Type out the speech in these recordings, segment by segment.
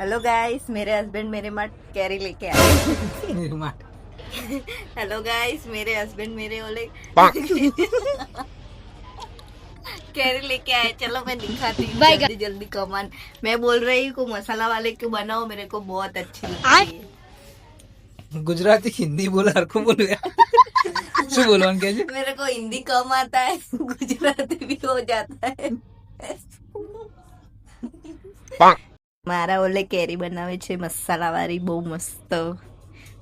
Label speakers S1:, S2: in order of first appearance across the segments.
S1: Hello guys, मेरे husband मेरे माँ कैरी लेके आए।
S2: मेरे माँ
S1: हेलो गाइस, मेरे हस्बैंड मेरे ओले कैरी लेके आए। चलो मैं दिखाती हूँ जल्दी जल्दी कमान। मैं बोल रही हूँ मसाला वाले क्यों बनाओ, मेरे को बहुत अच्छी लगती है।
S2: गुजराती हिंदी बोला हरको बोलो यार શું બોલવાનું કે છે
S1: मेरे को हिंदी कम आता है, गुजराती भी हो जाता है। મારા ઓલે કેરી બનાવે છે મસાલા વાળી, બહુ મસ્ત।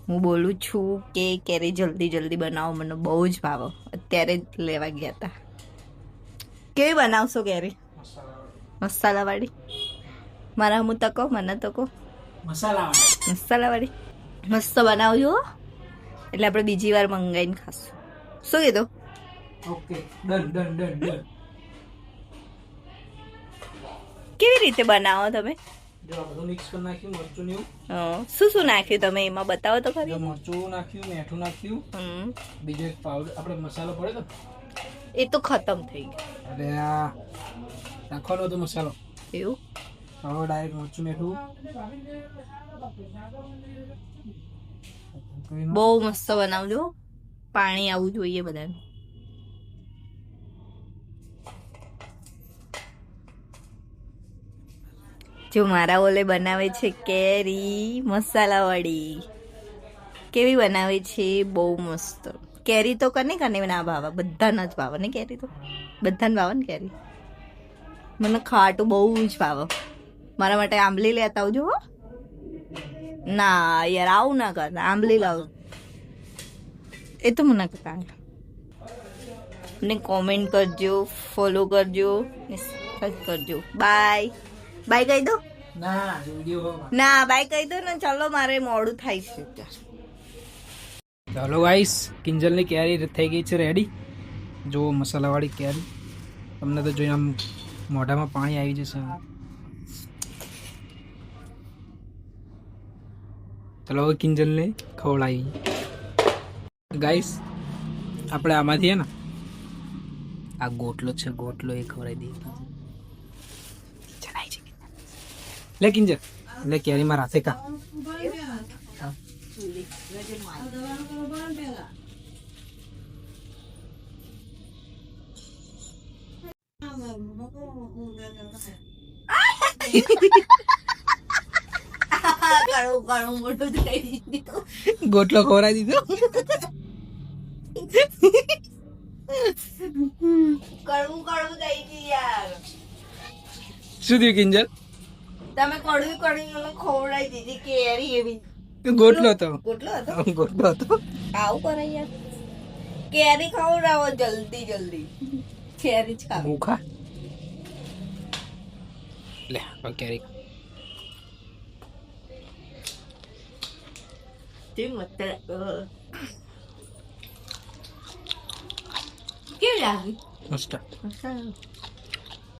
S1: હું બોલું છું કે કેરી જલ્દી જલ્દી બનાવો, મને બહુ જ ભાવે। અત્યારે જ લેવા ગયા હતા। કેવી બનાવશો કેરી? મસાલા વાળી। મારા હું તકો, મને તકો
S2: મસાલા
S1: મસાલા વાળી મસ્ત બનાવજો હો। એટલે આપણે બીજી વાર મંગાઈને ખાશું। શું કીધું?
S2: Okay done done done done
S1: કેવી રીતે બનાવો તમે?
S2: જો આ બધું મિક્સ કરી નાખ્યું મરચું ને એવું
S1: શું શું નાખ્યું તમે એમાં? બતાવો તો ખરી।
S2: જો મરચું નાખ્યું મીઠું નાખ્યું બીજો એક પાવડર આપણે મસાલો પડે તો
S1: એ તો ખતમ થઈ ગયું।
S2: અરે આ નાખવાનો તો મસાલો
S1: એવું?
S2: હવે ડાયરેક્ટ મરચું મીઠું
S1: બહુ મસ્ત બનાવજો। પાણી આવવું જોઈએ બધાને। જો મારા ઓલે બનાવે છે કેરી મસાલા વાળી। કેવી બનાવે છે? બહુ મસ્ત। કેરી તો કને કને ના ભાવે, બધાને જ ભાવે ને કેરી તો। બધાને ભાવે ને કેરી। મને ખાટું બહુ જ ભાવે। મારા માટે આંબલી લેતા આવજો હો। ના યાર આવું ના કર, આંબલી લાવ। એ તો મને કહેતા ને કોમેન્ટ કરજો, ફોલો કરજો, સબસ્ક્રાઇબ કરજો। બાય બાય કહી દો
S2: ના વિડિયો
S1: ના, બાય કહી દો ને। ચલો મારે મોડું થાય છે।
S2: ચાલો ગાઈસ, કિંજલની કેરી થઈ ગઈ છે રેડી। જો મસાલાવાળી કેરી, તમને તો જોઈને આમ મોઢામાં પાણી આવી જશે। ચલો હવે કિંજલને ખવડાવી। ગાઈસ આપણે આમાંથી હે ને આ ગોટલો છે, ગોટલો એ ખવડાવી દઈએ। ચલાઈ છે લે કિંજલ, લે કેરીમાં રાતે કા ગોટલો ખવડાવી દીધો।
S1: કડવું કડવું થઈ ગયું યાર।
S2: શું થયું કિંજલ?
S1: તમે કડવી કડવી મને ખવડાવી દીધી કેરી એવી।
S2: ગોટલો હતો,
S1: ગોટલો હતો?
S2: ગોટલો હતો।
S1: આવું કરે યાર। કેરી ખવડાવો જલ્દી જલ્દી। કેરી જ ખાવ।
S2: મુખા લે કેરી
S1: કેવી મસ્ત કેવી લાગી?
S2: મસ્ત।
S1: મસ્ત